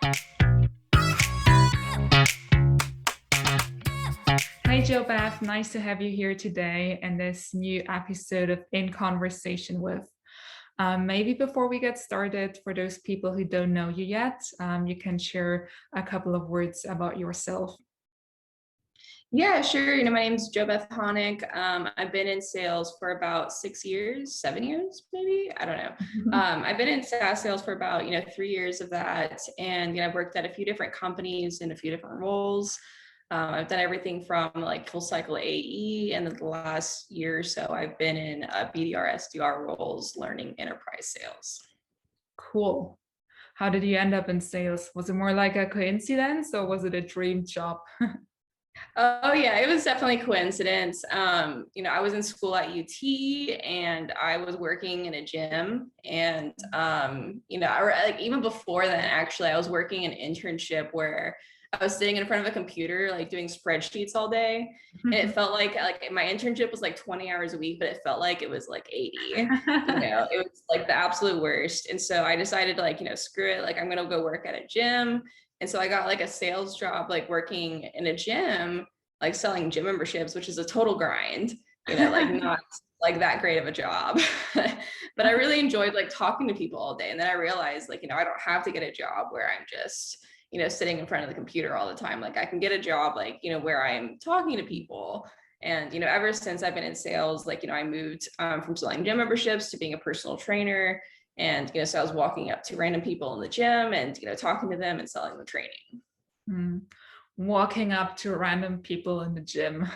Hi, JoBeth. Nice to have you here today in this new episode of In Conversation with. Maybe before we get started, for those people who don't know you yet, you can share a couple of words about yourself. Yeah, sure. My name's JoBeth Hanak. I've been in sales for about 6 years, 7 years, maybe. I don't know. I've been in SaaS sales for about 3 years of that, and I've worked at a few different companies in a few different roles. I've done everything from like full cycle AE, and then the last year or so, I've been in BDR SDR roles, learning enterprise sales. Cool. How did you end up in sales? Was it more like a coincidence or was it a dream job? Oh yeah, it was definitely coincidence. I was in school at UT and I was working in a gym, and like even before then, actually, I was working an internship where I was sitting in front of a computer, like doing spreadsheets all day. And it felt like my internship was like 20 hours a week, but it felt like it was like 80. It was like the absolute worst. And so I decided to screw it, like I'm gonna go work at a gym. And so I got like a sales job, like working in a gym, like selling gym memberships, which is a total grind, like not like that great of a job. But I really enjoyed like talking to people all day. And then I realized I don't have to get a job where I'm just, sitting in front of the computer all the time. Like I can get a job like, where I'm talking to people. And, ever since I've been in sales, I moved from selling gym memberships to being a personal trainer. And, so I was walking up to random people in the gym and, talking to them and selling them training. Mm. Walking up to random people in the gym.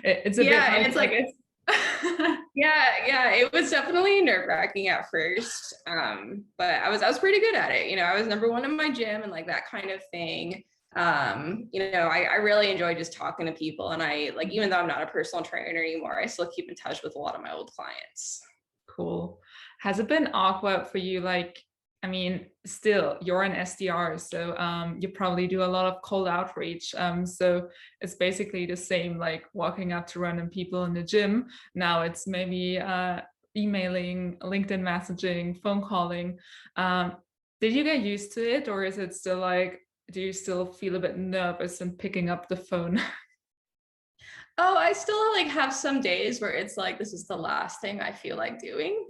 It's a bit Yeah. And like, it's like, yeah, it was definitely nerve-wracking at first. But I was pretty good at it. I was number one in my gym and like that kind of thing. I really enjoy just talking to people. And I like, even though I'm not a personal trainer anymore, I still keep in touch with a lot of my old clients. cool. Has it been awkward for you? Still, you're an SDR, so you probably do a lot of cold outreach. So it's basically the same, like walking up to random people in the gym. Now it's maybe emailing, LinkedIn messaging, phone calling. Um, did you get used to it, or is it still like, do you still feel a bit nervous in picking up the phone? Oh, I still like have some days where it's like this is the last thing I feel like doing.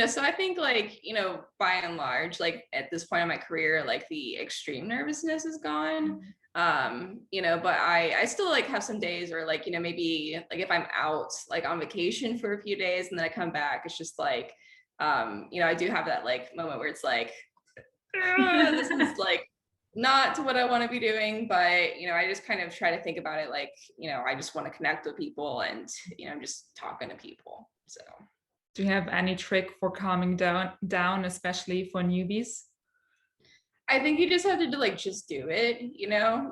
So I think by and large, like at this point in my career, like the extreme nervousness is gone. But I still like have some days where maybe like if I'm out like on vacation for a few days and then I come back, it's just like I do have that like moment where it's like this is like not what I want to be doing, but I just kind of try to think about it like, I just want to connect with people and I'm just talking to people. So Do you have any trick for calming down, especially for newbies? I think you just have to like just do it,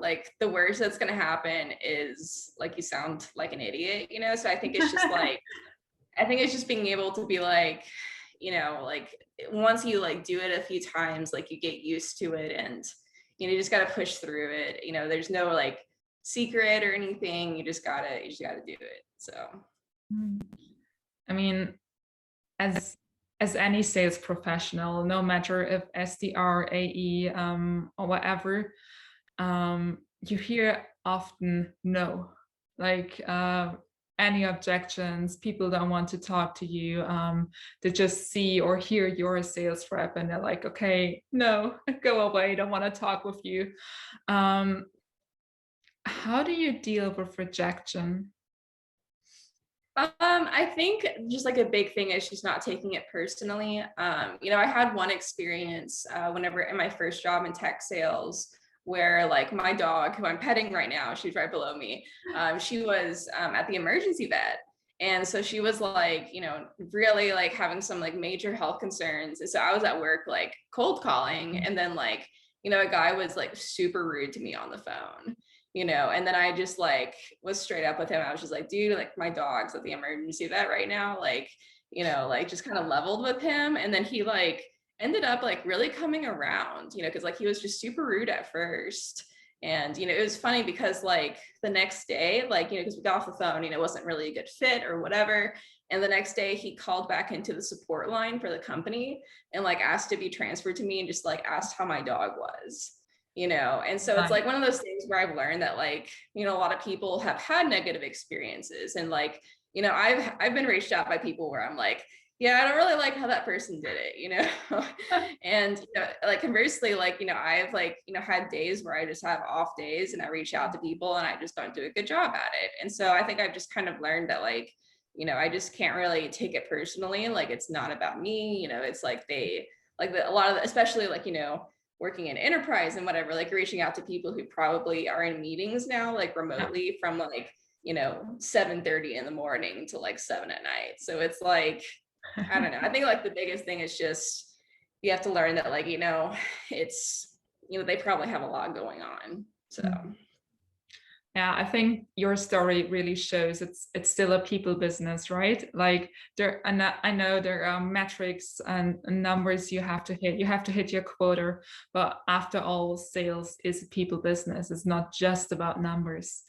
like the worst that's gonna happen is like you sound like an idiot, so I think it's just like I think it's just being able to be like, like once you like do it a few times, like you get used to it and you just got to push through it. There's no like secret or anything. You just gotta do it. So Mm. I mean, as any sales professional, no matter if SDR, AE, or whatever, you hear often no, like any objections. People don't want to talk to you. They just see or hear you're a sales rep, and they're like, "Okay, no, go away. Don't want to talk with you." Um, how do you deal with rejection? I think just like a big thing is just not taking it personally. I had one experience whenever in my first job in tech sales where like my dog, who I'm petting right now, she's right below me. She was at the emergency vet. And so she was like, really like having some like major health concerns. And so I was at work like cold calling, and then a guy was like super rude to me on the phone. And then I just like was straight up with him. I was just like, dude, like my dog's at the emergency vet right now. Like just kind of leveled with him. And then he like ended up like really coming around, because like he was just super rude at first. And, it was funny because like the next day, like, because we got off the phone, it wasn't really a good fit or whatever. And the next day he called back into the support line for the company and like asked to be transferred to me and just like asked how my dog was, you know? And so it's like one of those things where I've learned that like, you know, a lot of people have had negative experiences, and like, you know, I've been reached out by people where I'm like, yeah, I don't really like how that person did it, you know? And, you know, like conversely, like, you know, I've like, you know, had days where I just have off days and I reach out to people and I just don't do a good job at it. And so I think I've just kind of learned that like, you know, I just can't really take it personally. Like, it's not about me, you know, it's like a lot of, especially like, you know, working in enterprise and whatever, like reaching out to people who probably are in meetings now, like remotely from like, you know, 7:30 in the morning to like 7 at night. So it's like, I don't know. I think like the biggest thing is just you have to learn that like, you know, it's, you know, they probably have a lot going on. So yeah, I think your story really shows it's still a people business, right? Like and I know there are metrics and numbers you have to hit. You have to hit your quota, but after all, sales is a people business. It's not just about numbers.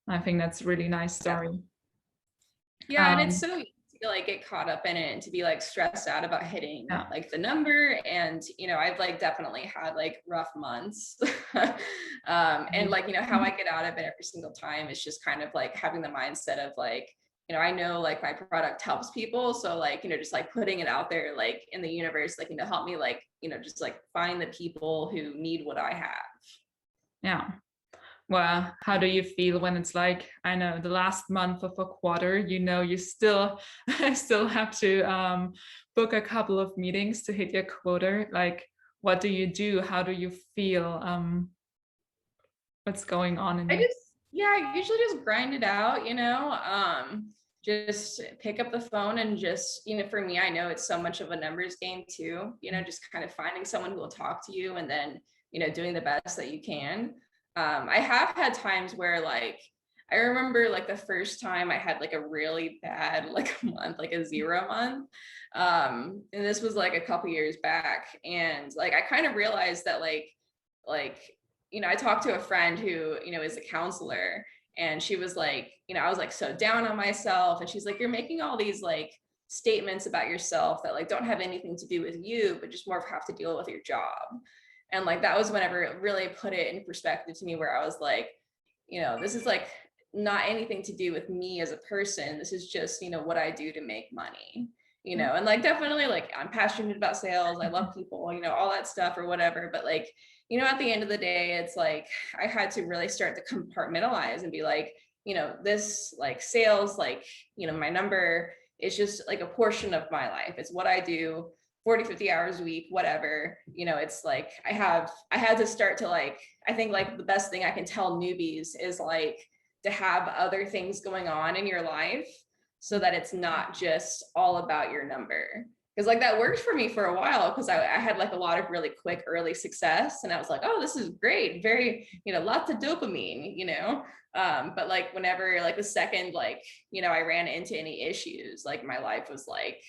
I think that's a really nice story. yeah, and it's so easy to like get caught up in it and to be like stressed out about hitting like the number. And you know, I've like definitely had like rough months. And like, you know, how I get out of it every single time is just kind of like having the mindset of like, you know, I know like my product helps people. So like, you know, just like putting it out there like in the universe, like, you know, help me like, you know, just like find the people who need what I have. Yeah. Well, how do you feel when it's like, I know the last month of a quarter, you know, you still still have to book a couple of meetings to hit your quota. Like, what do you do? How do you feel? What's going on in you? I usually just grind it out, you know, just pick up the phone and just, you know, for me, I know it's so much of a numbers game too, you know, just kind of finding someone who will talk to you and then, you know, doing the best that you can. I have had times where like, I remember like the first time I had like a really bad like month, like a 0 month. And this was like a couple years back. And like I kind of realized that like, you know, I talked to a friend who, you know, is a counselor, and she was like, you know, I was like so down on myself. And she's like, you're making all these like statements about yourself that like don't have anything to do with you, but just more have to deal with your job. And like that was whenever it really put it in perspective to me, where I was like, you know, this is like not anything to do with me as a person. This is just, you know, what I do to make money, you know. And like definitely like I'm passionate about sales. I love people, you know, all that stuff or whatever. But like, you know, at the end of the day, it's like I had to really start to compartmentalize and be like, you know, this like sales, like, you know, my number is just like a portion of my life. It's what I do 40, 50 hours a week, whatever, you know. It's like I had to start to like, I think like the best thing I can tell newbies is like to have other things going on in your life so that it's not just all about your number. Because like that worked for me for a while, because I had like a lot of really quick early success, and I was like, oh, this is great, very, you know, lots of dopamine, you know. But like whenever like the second like, you know, I ran into any issues, like my life was like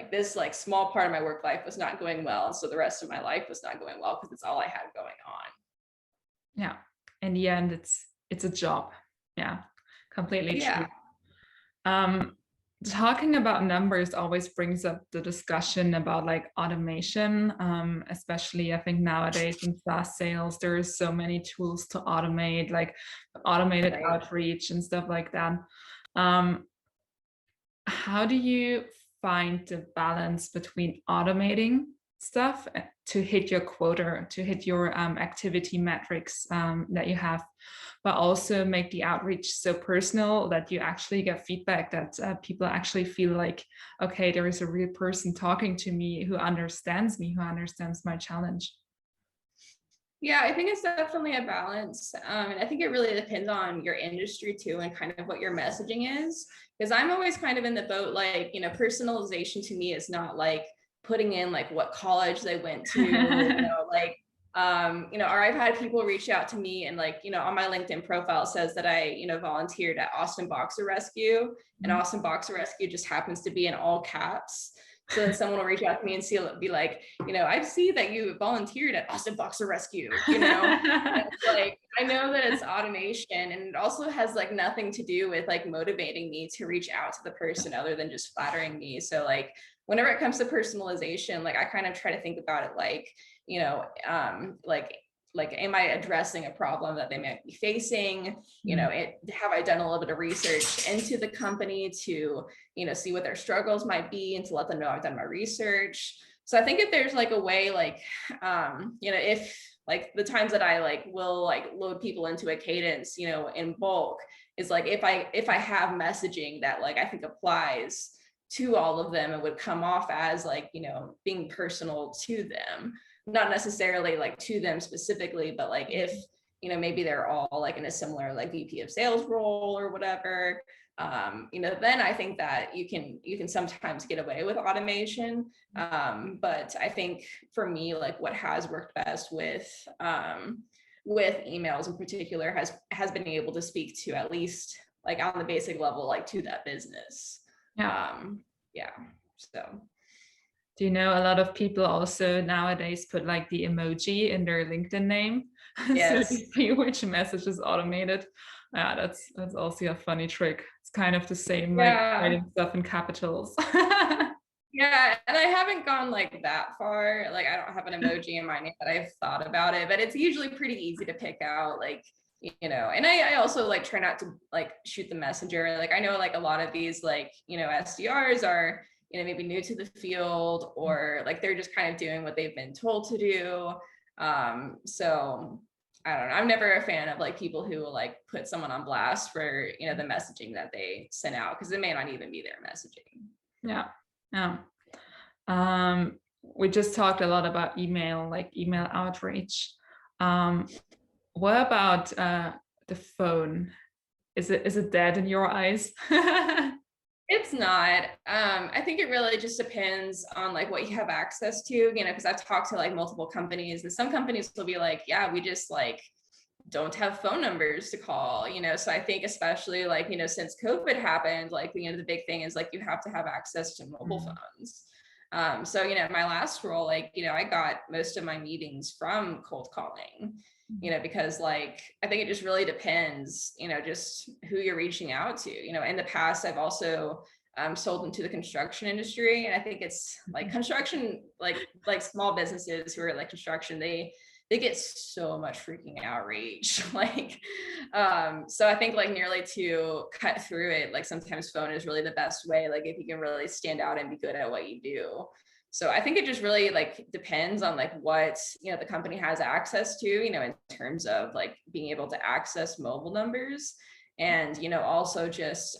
this like small part of my work life was not going well, and so the rest of my life was not going well because it's all I had going on. Yeah. In the end, it's a job. Yeah. Completely true. Talking about numbers always brings up the discussion about like automation, especially I think nowadays in SaaS sales, there are so many tools to automate, like automated outreach and stuff like that. How do you find the balance between automating stuff to hit your quota, to hit your activity metrics that you have, but also make the outreach so personal that you actually get feedback, that people actually feel like, okay, there is a real person talking to me who understands me, who understands my challenge? Yeah, I think it's definitely a balance. And I think it really depends on your industry too, and kind of what your messaging is. Because I'm always kind of in the boat, like, you know, personalization to me is not like putting in like what college they went to, you know, like, you know, or I've had people reach out to me and like, you know, on my LinkedIn profile says that I, you know, volunteered at Austin Boxer Rescue, and Austin Boxer Rescue just happens to be in all caps. So then someone will reach out to me and be like, I see that you volunteered at Austin Boxer Rescue, And it's like, I know that it's automation, and it also has like nothing to do with like motivating me to reach out to the person other than just flattering me. So like, whenever it comes to personalization, like I kind of try to think about it like, like am I addressing a problem that they might be facing? Have I done a little bit of research into the company to see what their struggles might be and to let them know I've done my research. So I think if there's like a way, like if like the times that I like will like load people into a cadence in bulk is like if I have messaging that like I think applies to all of them, it would come off as like being personal to them, not necessarily like to them specifically, but like if maybe they're all like in a similar like VP of sales role or whatever, then I think that you can sometimes get away with automation. But I think for me, like what has worked best with emails in particular has been able to speak to at least like on the basic level, like to that business. Yeah. So. Do you know a lot of people also nowadays put like the emoji in their LinkedIn name? Yes. So you see which message is automated. Yeah, that's also a funny trick. It's kind of the same, like writing stuff in capitals. Yeah, and I haven't gone like that far. Like I don't have an emoji in my name that I've thought about it, but it's usually pretty easy to pick out, like, and I also like try not to like shoot the messenger. Like I know like a lot of these like, SDRs are, maybe new to the field, or like they're just kind of doing what they've been told to do. So I don't know. I'm never a fan of like people who will like put someone on blast for, the messaging that they sent out, because it may not even be their messaging. Yeah. We just talked a lot about email, like email outreach. What about the phone? Is it dead in your eyes? It's not. I think it really just depends on like what you have access to, because I've talked to like multiple companies, and some companies will be like, yeah, we just like don't have phone numbers to call, so I think especially like, since COVID happened, like, the big thing is like you have to have access to mobile phones. So, my last role, like, I got most of my meetings from cold calling, because like, I think it just really depends, just who you're reaching out to. In the past, I've also sold into the construction industry. And I think it's like construction, like small businesses who are like construction, they get so much freaking outreach. Like, so I think like nearly to cut through it, like sometimes phone is really the best way, like if you can really stand out and be good at what you do. So I think it just really like depends on like what, the company has access to, in terms of like being able to access mobile numbers, and, also just,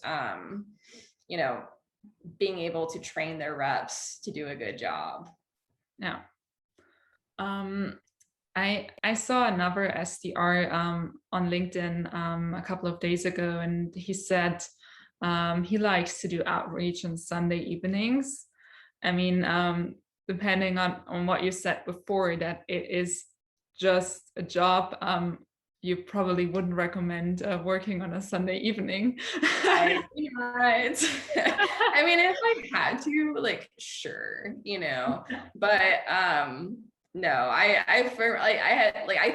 being able to train their reps to do a good job. Yeah. I saw another SDR on LinkedIn a couple of days ago, and he said he likes to do outreach on Sunday evenings. I mean, depending on what you said before, that it is just a job, you probably wouldn't recommend working on a Sunday evening. Right. I mean, if I had to, like, sure, but no, I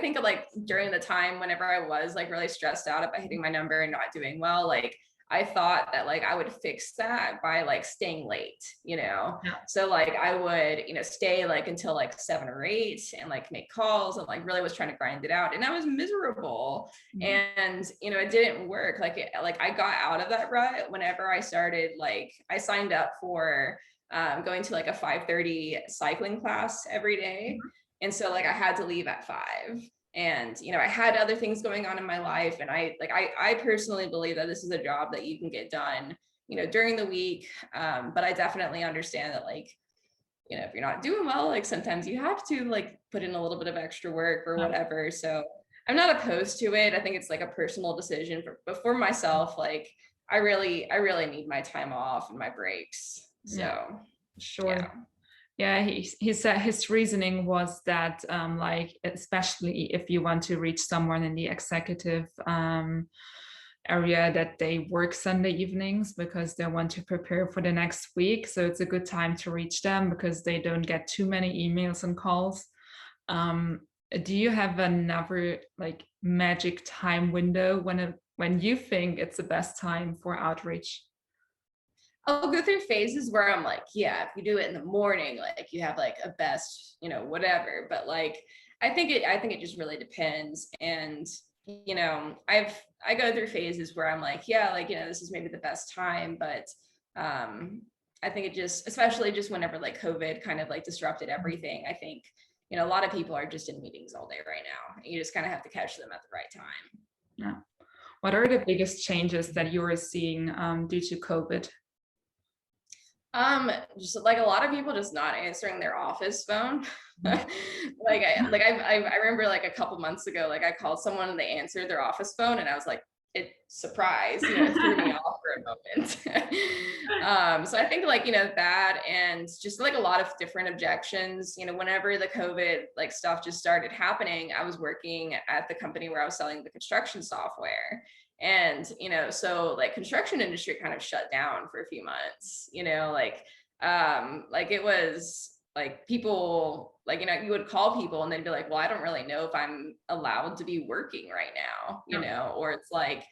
think of like during the time whenever I was like really stressed out about hitting my number and not doing well, like I thought that like I would fix that by like staying late, Yeah. So like I would, stay like until like 7 or 8 and like make calls, and like really was trying to grind it out, and I was miserable. And it didn't work. Like I got out of that rut whenever I started, like I signed up for going to like a 5:30 cycling class every day. And so like I had to leave at 5. And, I had other things going on in my life. And I personally believe that this is a job that you can get done, during the week. But I definitely understand that, like, if you're not doing well, like sometimes you have to like put in a little bit of extra work or whatever. So I'm not opposed to it. I think it's like a personal decision, but for myself, like I really need my time off and my breaks. So sure. Yeah, he said his reasoning was that like especially if you want to reach someone in the executive area that they work Sunday evenings because they want to prepare for the next week. So it's a good time to reach them because they don't get too many emails and calls. Do you have another like magic time window when you think it's the best time for outreach? I'll go through phases where I'm like, yeah, if you do it in the morning, like you have like a best, whatever. But like, I think it just really depends. And, I go through phases where I'm like, yeah, like, this is maybe the best time. But I think it just, especially just whenever like COVID kind of like disrupted everything, I think, a lot of people are just in meetings all day right now. You just kind of have to catch them at the right time. Yeah. What are the biggest changes that you are seeing due to COVID? Just like a lot of people just not answering their office phone. I remember like a couple months ago, like I called someone and they answered their office phone and I was like, surprise, it threw me off for a moment. So I think like, that and just like a lot of different objections, whenever the COVID like stuff just started happening, I was working at the company where I was selling the construction software. And, so like construction industry kind of shut down for a few months, like it was like people like, you would call people and they'd be like, well, I don't really know if I'm allowed to be working right now, or it's like,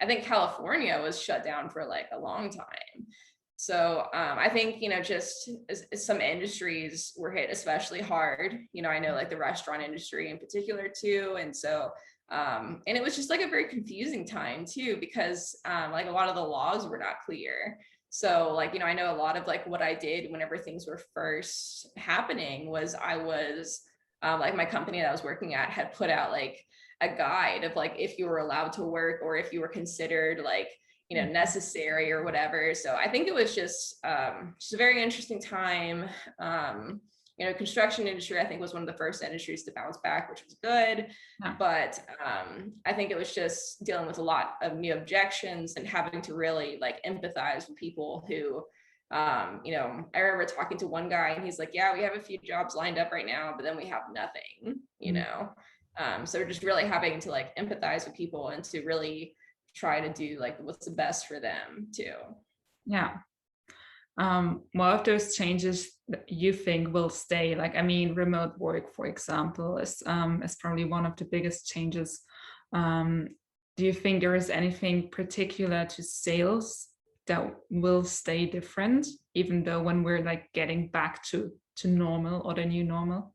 I think California was shut down for like a long time. So I think, just as some industries were hit especially hard, I know like the restaurant industry in particular too. And so and it was just like a very confusing time too, because like a lot of the laws were not clear. So like, I know a lot of like what I did whenever things were first happening was I was like my company that I was working at had put out like a guide of like if you were allowed to work or if you were considered like, necessary or whatever. So I think it was just a very interesting time. Construction industry, I think, was one of the first industries to bounce back, which was good. Yeah. But I think it was just dealing with a lot of new objections and having to really like empathize with people who, I remember talking to one guy and he's like, yeah, we have a few jobs lined up right now, but then we have nothing, so just really having to like empathize with people and to really try to do like what's the best for them too. Yeah. What of those changes that you think will stay? Like, I mean, remote work, for example, is probably one of the biggest changes. Do you think there is anything particular to sales that will stay different, even though when we're like getting back to normal or the new normal?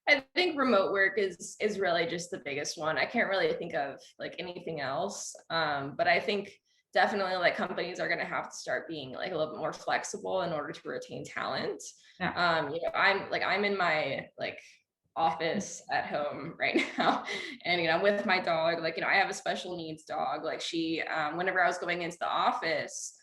I think remote work is really just the biggest one. I can't really think of like anything else. But I think definitely like companies are going to have to start being like a little bit more flexible in order to retain talent. Yeah. I'm in my like office at home right now and I'm with my dog. Like, I have a special needs dog. Like she whenever I was going into the office,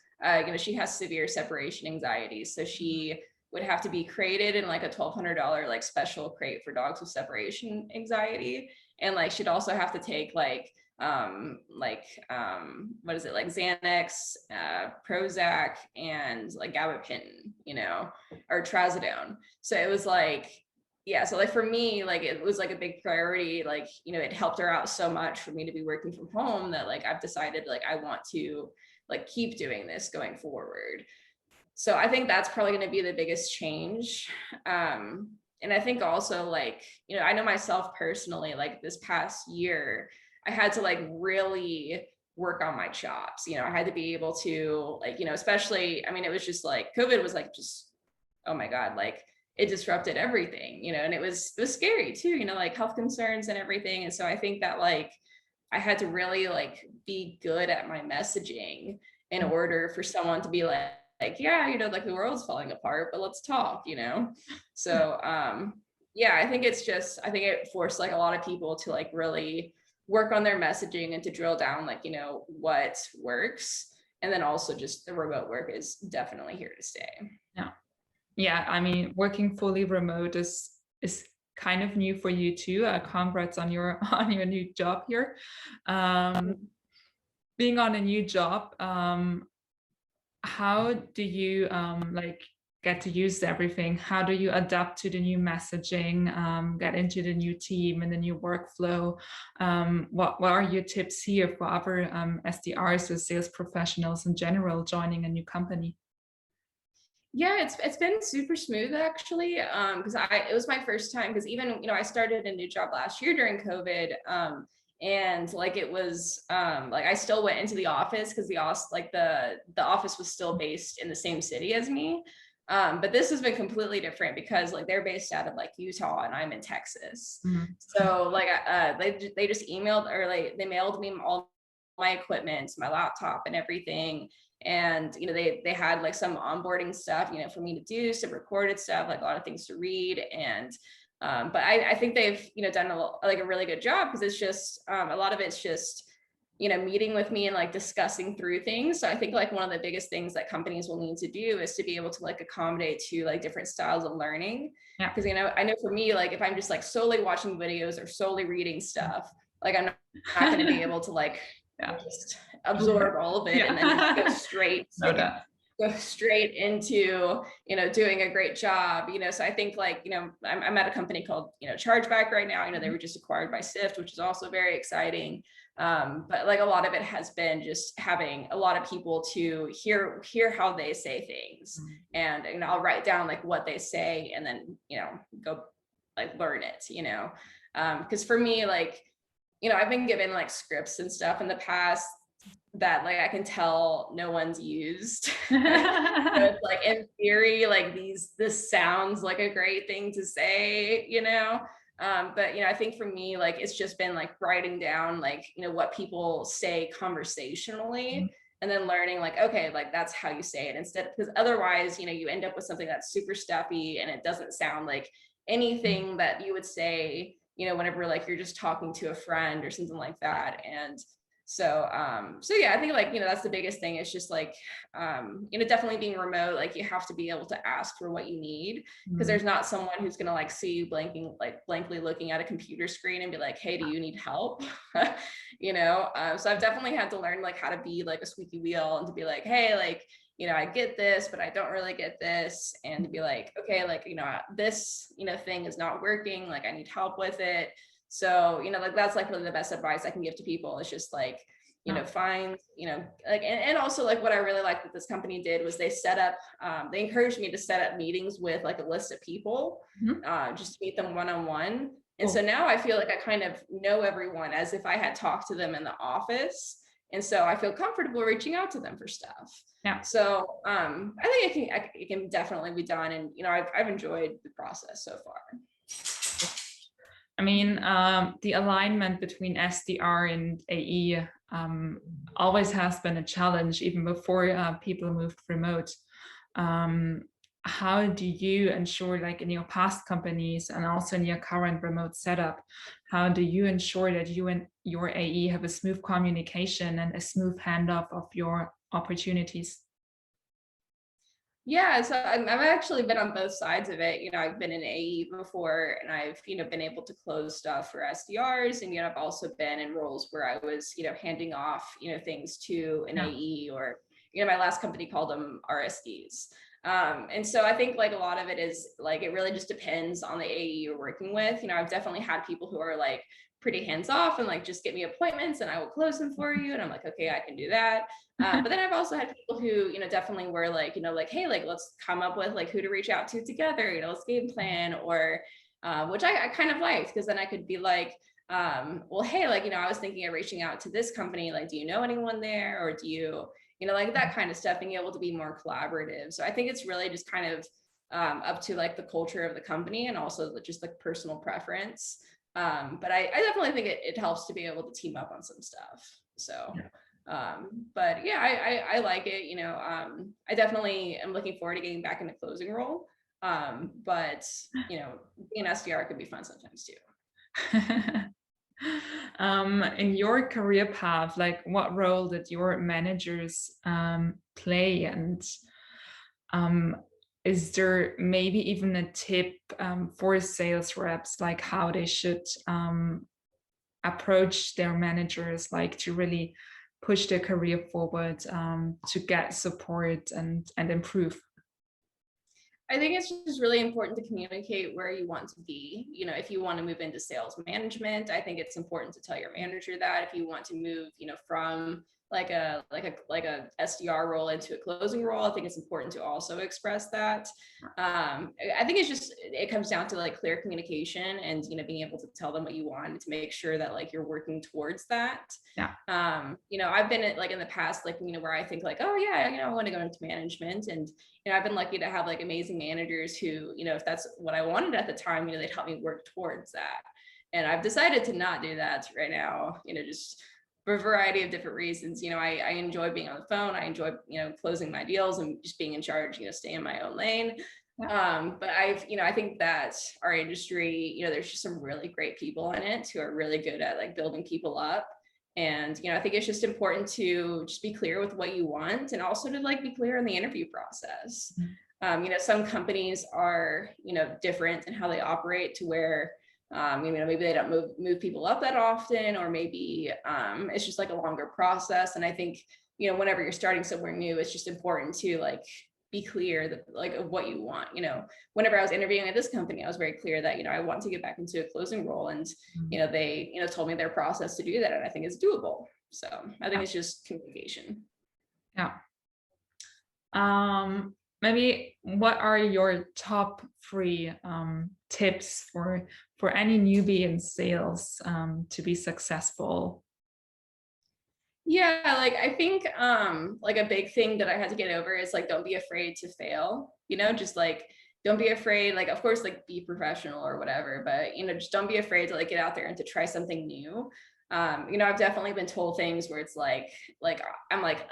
she has severe separation anxiety. So she would have to be created in like a $1,200 like special crate for dogs with separation anxiety. And like she'd also have to take like what is it, like Xanax, Prozac, and like gabapentin, or trazodone. So it was like, yeah, so like for me, like it was like a big priority. Like, it helped her out so much for me to be working from home that like I've decided like I want to like keep doing this going forward. So I think that's probably going to be the biggest change. And I think also like, I know myself personally, like this past year, I had to like really work on my chops. I had to be able to like, especially, I mean, it was just like COVID was like, just, oh my God, like it disrupted everything, and it was scary too, like health concerns and everything. And so I think that like, I had to really like be good at my messaging in order for someone to be like, yeah, like the world's falling apart, but let's talk, So, yeah, I think it forced like a lot of people to like really work on their messaging and to drill down like, what works. And then also just the remote work is definitely here to stay. Yeah. Yeah. I mean, working fully remote is kind of new for you too. Congrats on your new job here. Being on a new job, how do you like get to use everything. How do you adapt to the new messaging, get into the new team and the new workflow? What are your tips here for other SDRs or sales professionals in general joining a new company? Yeah, it's been super smooth actually. Because it was my first time, because even, I started a new job last year during COVID. And like it was like I still went into the office because the office was still based in the same city as me. But this has been completely different because like they're based out of like Utah and I'm in Texas. So like they just emailed, or like they mailed me all my equipment, my laptop and everything. And they had like some onboarding stuff for me to do, some recorded stuff, like a lot of things to read. And but I think they've done a really good job, because it's just a lot of it's just meeting with me and like discussing through things. So I think like one of the biggest things that companies will need to do is to be able to like accommodate to like different styles of learning. Yeah. Because I know for me, like if I'm just like solely watching videos or solely reading stuff, like I'm not going to be able to like just absorb all of it and then just go straight into doing a great job. So I think like I'm at a company called Chargeback right now. They were just acquired by Sift, which is also very exciting. But like a lot of it has been just having a lot of people to hear how they say things, and I'll write down like what they say and then go like learn it. Because for me, like I've been given like scripts and stuff in the past that like I can tell no one's used. So it's like in theory, like this sounds like a great thing to say, but I think for me, like it's just been like writing down like what people say conversationally, and then learning like, okay, like that's how you say it, instead, because otherwise you end up with something that's super stuffy and it doesn't sound like anything that you would say whenever like you're just talking to a friend or something like that. And so yeah, I think like that's the biggest thing. It's just like definitely being remote, like you have to be able to ask for what you need, because there's not someone who's gonna like see you blankly looking at a computer screen and be like, hey, do you need help? So I've definitely had to learn like how to be like a squeaky wheel, and to be like, hey, like I get this, but I don't really get this, and to be like, okay, like this thing is not working, like I need help with it. So like that's like really the best advice I can give to people. It's just like find like, and also like what I really liked that this company did was they encouraged me to set up meetings with like a list of people, just to meet them one-on-one. And so now I feel like I kind of know everyone as if I had talked to them in the office. And so I feel comfortable reaching out to them for stuff. Yeah. So I think it can definitely be done. And I've enjoyed the process so far. I mean, the alignment between SDR and AE always has been a challenge, even before people moved remote. How do you ensure, like in your past companies and also in your current remote setup, how do you ensure that you and your AE have a smooth communication and a smooth handoff of your opportunities? Yeah, so I've actually been on both sides of it. I've been in AE before, and I've been able to close stuff for SDRs, and I've also been in roles where I was handing off things to an AE, or my last company called them RSDs. And so I think like a lot of it is like it really just depends on the AE you're working with. I've definitely had people who are like pretty hands off and like just get me appointments and I will close them for you, and I'm like, okay, I can do that. But then I've also had people who definitely were like like, hey, like let's come up with like who to reach out to together, let's game plan, or which I kind of liked, because then I could be like, well, hey, like I was thinking of reaching out to this company, like do you know anyone there, or do you like that kind of stuff, being able to be more collaborative. So I think it's really just kind of up to like the culture of the company, and also just like personal preference. But I definitely think it helps to be able to team up on some stuff. So, but yeah, I like it. I definitely am looking forward to getting back in the closing role. But being an SDR could be fun sometimes too. In your career path, like what role did your managers play, and is there maybe even a tip for sales reps, like how they should approach their managers, like to really push their career forward, to get support and improve? I think it's just really important to communicate where you want to be. You know, if you want to move into sales management, I think it's important to tell your manager that. If you want to move, you know, from like a SDR role into a closing role, I think it's important to also express that. I think it comes down to like clear communication and, you know, being able to tell them what you want and to make sure that like you're working towards that. Yeah. You know, I've been at, like in the past, like, you know, where I think like, oh yeah, you know, I want to go into management, and you know, I've been lucky to have like amazing managers who, you know, if that's what I wanted at the time, you know, they'd help me work towards that. And I've decided to not do that right now, you know, just for a variety of different reasons. You know, I enjoy being on the phone. I enjoy, you know, closing my deals and just being in charge, you know, stay in my own lane. But you know, I think that our industry, you know, there's just some really great people in it who are really good at like building people up. And, you know, I think it's just important to just be clear with what you want, and also to like be clear in the interview process. You know, some companies are, you know, different in how they operate to where, you know, maybe they don't move people up that often, or maybe it's just like a longer process. And I think, you know, whenever you're starting somewhere new, it's just important to like be clear that like of what you want. You know, whenever I was interviewing at this company, I was very clear that, you know, I want to get back into a closing role, and you know, they, you know, told me their process to do that, and I think it's doable. So I think it's just communication. Yeah. Maybe what are your top 3 tips for any newbie in sales to be successful? Yeah, like I think like a big thing that I had to get over is like, don't be afraid to fail, you know, just like don't be afraid, like of course like be professional or whatever, but you know, just don't be afraid to like get out there and to try something new. You know, I've definitely been told things where it's like I'm like,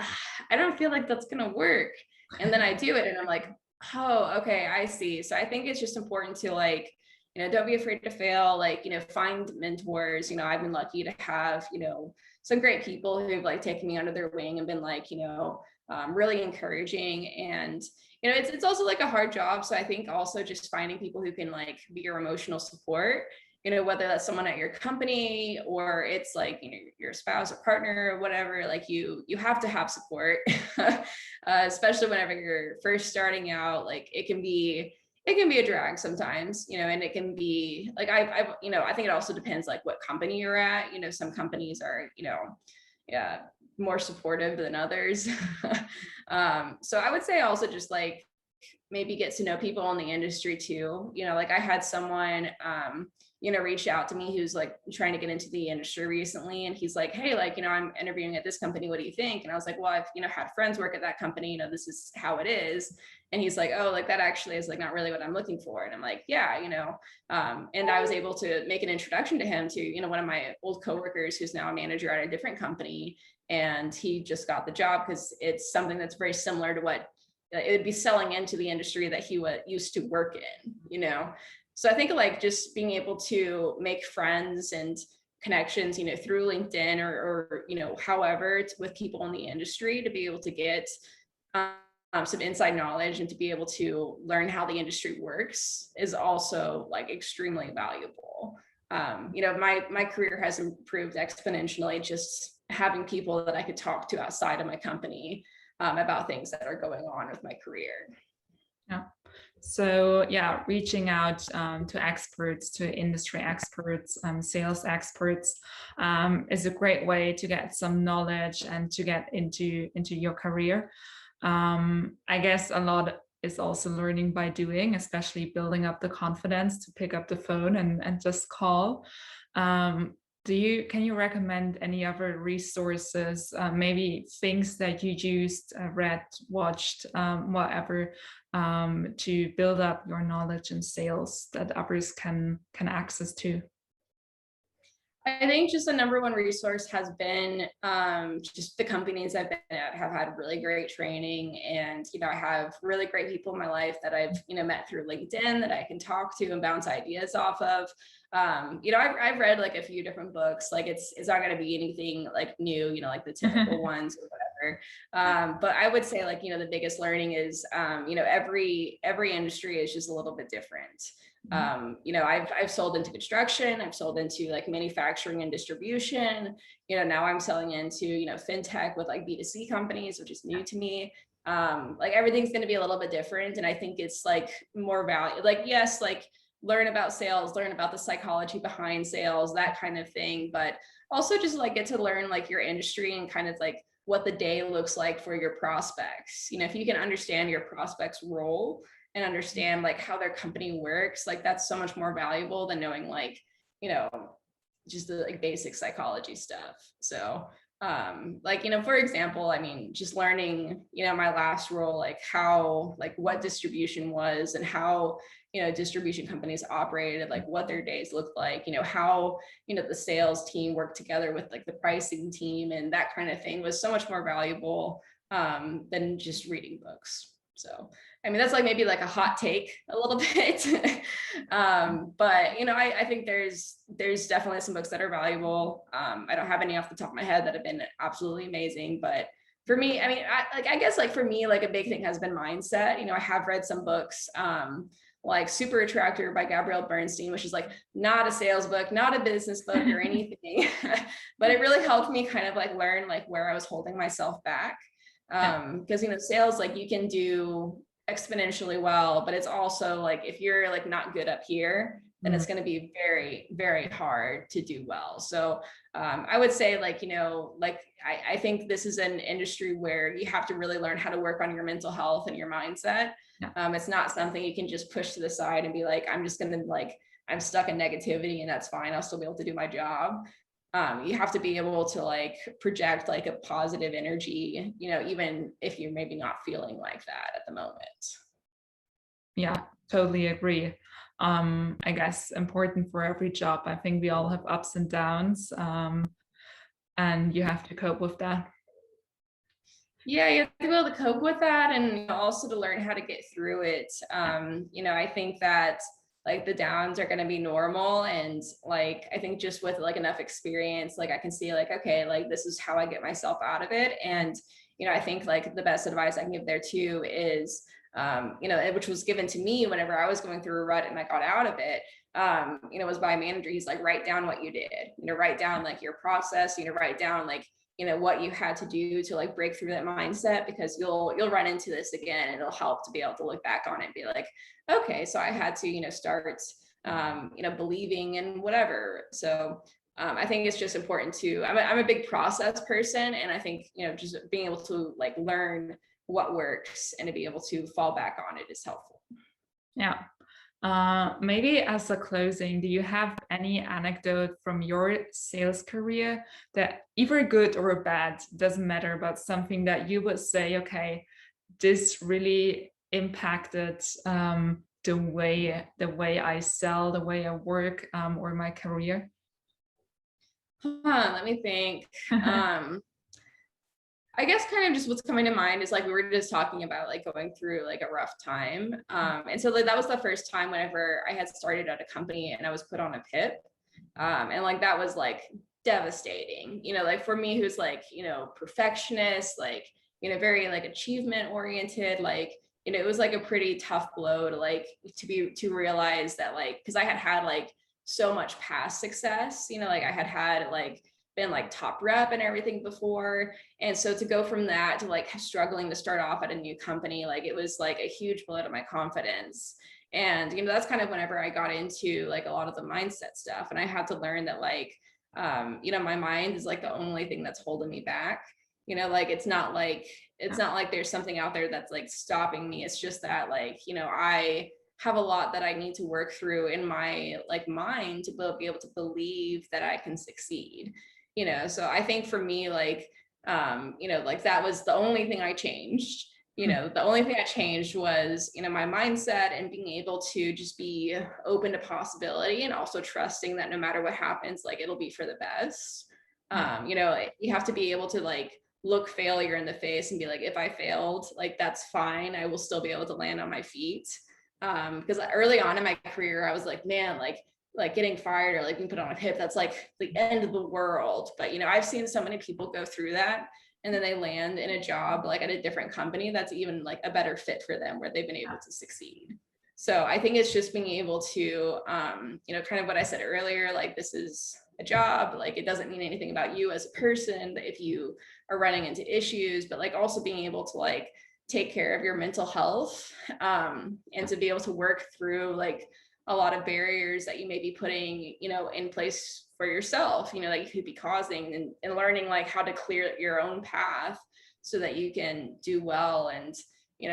I don't feel like that's gonna work. And then I do it and I'm like, oh, okay, I see. So I think it's just important to like, you know, don't be afraid to fail, like, you know, find mentors. You know, I've been lucky to have, you know, some great people who've like taken me under their wing and been like, you know, really encouraging. And, you know, it's also like a hard job. So I think also just finding people who can like be your emotional support, you know, whether that's someone at your company or it's like, you know, your spouse or partner or whatever, like you have to have support, especially whenever you're first starting out. Like it can be a drag sometimes, you know, and it can be like, you know, I think it also depends like what company you're at. You know, some companies are, you know, yeah, more supportive than others. So I would say also just like maybe get to know people in the industry too. You know, like I had someone, you know, reach out to me who's like trying to get into the industry recently. And he's like, hey, like, you know, I'm interviewing at this company. What do you think? And I was like, well, I've, you know, had friends work at that company, you know, this is how it is. And he's like, oh, like that actually is like not really what I'm looking for. And I'm like, yeah, you know, and I was able to make an introduction to him to, you know, one of my old coworkers who's now a manager at a different company. And he just got the job because it's something that's very similar to what it would be selling into the industry that he used to work in, you know? So I think like just being able to make friends and connections, you know, through LinkedIn or you know, however, with people in the industry to be able to get some inside knowledge and to be able to learn how the industry works is also like extremely valuable. You know, my career has improved exponentially just having people that I could talk to outside of my company about things that are going on with my career. Yeah. So yeah, reaching out to experts, to industry experts, sales experts is a great way to get some knowledge and to get into your career. I guess a lot is also learning by doing, especially building up the confidence to pick up the phone and just call. Can you recommend any other resources, maybe things that you used, read, watched, whatever, to build up your knowledge in sales that others can access to? I think just the number one resource has been just the companies I've been at have had really great training. And, you know, I have really great people in my life that I've, you know, met through LinkedIn that I can talk to and bounce ideas off of. You know, I've read like a few different books, like it's not going to be anything like new, you know, like the typical ones or whatever. But I would say like, you know, the biggest learning is, you know, every industry is just a little bit different. You know, I've sold into construction, I've sold into like manufacturing and distribution. You know, now I'm selling into, you know, fintech with like B2C companies, which is new to me. like everything's going to be a little bit different. And I think it's like more value, like, yes, like learn about sales, learn about the psychology behind sales, that kind of thing. But also just like get to learn like your industry and kind of like what the day looks like for your prospects. You know, if you can understand your prospects role and understand like how their company works, like that's so much more valuable than knowing like, you know, just the like basic psychology stuff. So like, you know, for example, I mean, just learning, you know, my last role, like how, like what distribution was and how, you know, distribution companies operated, like what their days looked like, you know, how, you know, the sales team worked together with like the pricing team and that kind of thing was so much more valuable than just reading books. So, I mean, that's like maybe like a hot take a little bit. But, you know, I think there's definitely some books that are valuable. I don't have any off the top of my head that have been absolutely amazing, but for me, I mean, I guess like for me, like a big thing has been mindset. You know, I have read some books, like Super Attractor by Gabrielle Bernstein, which is like not a sales book, not a business book or anything, but it really helped me kind of like learn like where I was holding myself back. Because, you know, sales, like you can do exponentially well, but it's also like if you're like not good up here, then it's going to be very, very hard to do well. So I would say like, you know, like I think this is an industry where you have to really learn how to work on your mental health and your mindset. It's not something you can just push to the side and be like, I'm just going to like, I'm stuck in negativity and that's fine. I'll still be able to do my job. You have to be able to like project like a positive energy, you know, even if you're maybe not feeling like that at the moment. Yeah, totally agree. I guess important for every job. I think we all have ups and downs, and you have to cope with that. Yeah, you have to be able to cope with that and also to learn how to get through it. You know, I think that like the downs are going to be normal. And like, I think just with like enough experience, like I can see like, okay, like this is how I get myself out of it. And, you know, I think like the best advice I can give there too is, you know, which was given to me whenever I was going through a rut and I got out of it, you know, was by a manager. He's like, write down what you did, you know, write down like your process, you know, write down like, you know, what you had to do to like break through that mindset, because you'll run into this again and it'll help to be able to look back on it and be like, okay, so I had to, you know, start, you know, believing in whatever. So I think it's just important to, I'm a big process person. And I think, you know, just being able to like learn what works and to be able to fall back on it is helpful. Yeah. Maybe as a closing, do you have any anecdote from your sales career that either good or bad, doesn't matter, but something that you would say, okay, this really impacted the way I sell, the way I work, or my career? Let me think. I guess kind of just what's coming to mind is like we were just talking about like going through like a rough time. And so like that was the first time whenever I had started at a company and I was put on a PIP. And like that was like devastating, you know, like for me who's like, you know, perfectionist, like, you know, very like achievement oriented, like, you know, it was like a pretty tough blow to like to realize that like, because I had like so much past success, you know, like I had like been like top rep and everything before. And so to go from that to like struggling to start off at a new company, like it was like a huge blow to my confidence. And, you know, that's kind of whenever I got into like a lot of the mindset stuff. And I had to learn that like, you know, my mind is like the only thing that's holding me back. You know, like it's not like there's something out there that's like stopping me. It's just that like, you know, I have a lot that I need to work through in my like mind to be able to believe that I can succeed. You know, so I think for me, like, you know, like that was the only thing I changed. You know, the only thing I changed was, you know, my mindset and being able to just be open to possibility and also trusting that no matter what happens, like it'll be for the best. You know, you have to be able to like look failure in the face and be like, if I failed, like that's fine. I will still be able to land on my feet. Because early on in my career, I was like, man, like getting fired or like being put on a PIP, that's like the end of the world. But, you know, I've seen so many people go through that and then they land in a job like at a different company that's even like a better fit for them where they've been able to succeed. So I think it's just being able to, you know, kind of what I said earlier, like this is a job, like it doesn't mean anything about you as a person if you are running into issues, but like also being able to like take care of your mental health, and to be able to work through like a lot of barriers that you may be putting, in place for yourself, that you could be causing, and learning like how to clear your own path so that you can do well and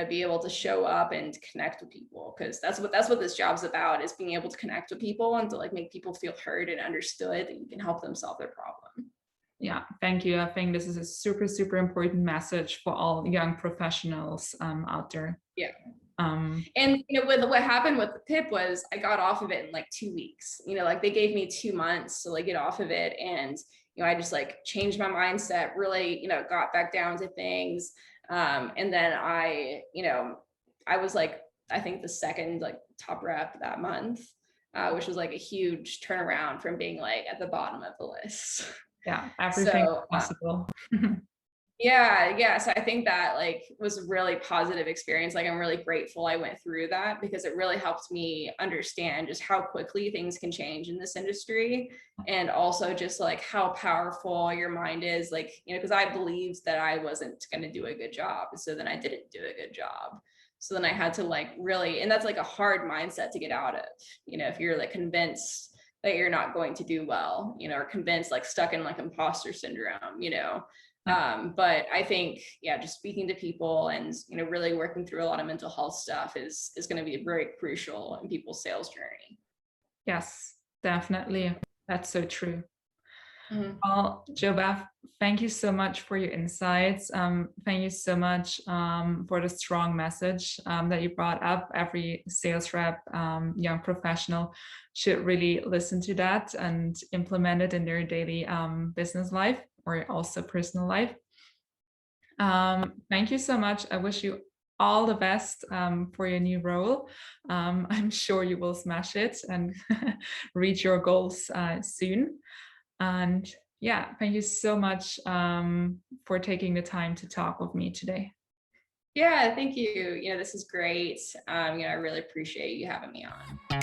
be able to show up and connect with people, because that's what this job's about, is being able to connect with people and to like make people feel heard and understood, that you can help them solve their problem. Yeah, thank you. I think this is a super, super important message for all young professionals out there. Yeah. Um, And with what happened with the PIP was I got off of it in like 2 weeks. Like they gave me 2 months to like get off of it, and I just like changed my mindset, really, got back down to things. And then I was like, I think the second like top rep that month, which was like a huge turnaround from being like at the bottom of the list. yeah, everything So possible. yeah. So I think that like was a really positive experience. Like I'm really grateful I went through that, because it really helped me understand just how quickly things can change in this industry, and also just like how powerful your mind is. Like, because I believed that I wasn't going to do a good job. So then I didn't do a good job. So then I had to like really, and that's like a hard mindset to get out of, if you're like convinced that you're not going to do well, or convinced, like stuck in like imposter syndrome, but I think, yeah, just speaking to people and, really working through a lot of mental health stuff is going to be very crucial in people's sales journey. Yes, definitely. That's so true. Mm-hmm. Well, JoBeth, thank you so much for your insights. Thank you so much for the strong message that you brought up. Every sales rep, young professional should really listen to that and implement it in their daily business life or also personal life. Thank you so much. I wish you all the best for your new role. I'm sure you will smash it and reach your goals soon. And yeah, thank you so much for taking the time to talk with me today. Yeah, thank you. This is great. I really appreciate you having me on.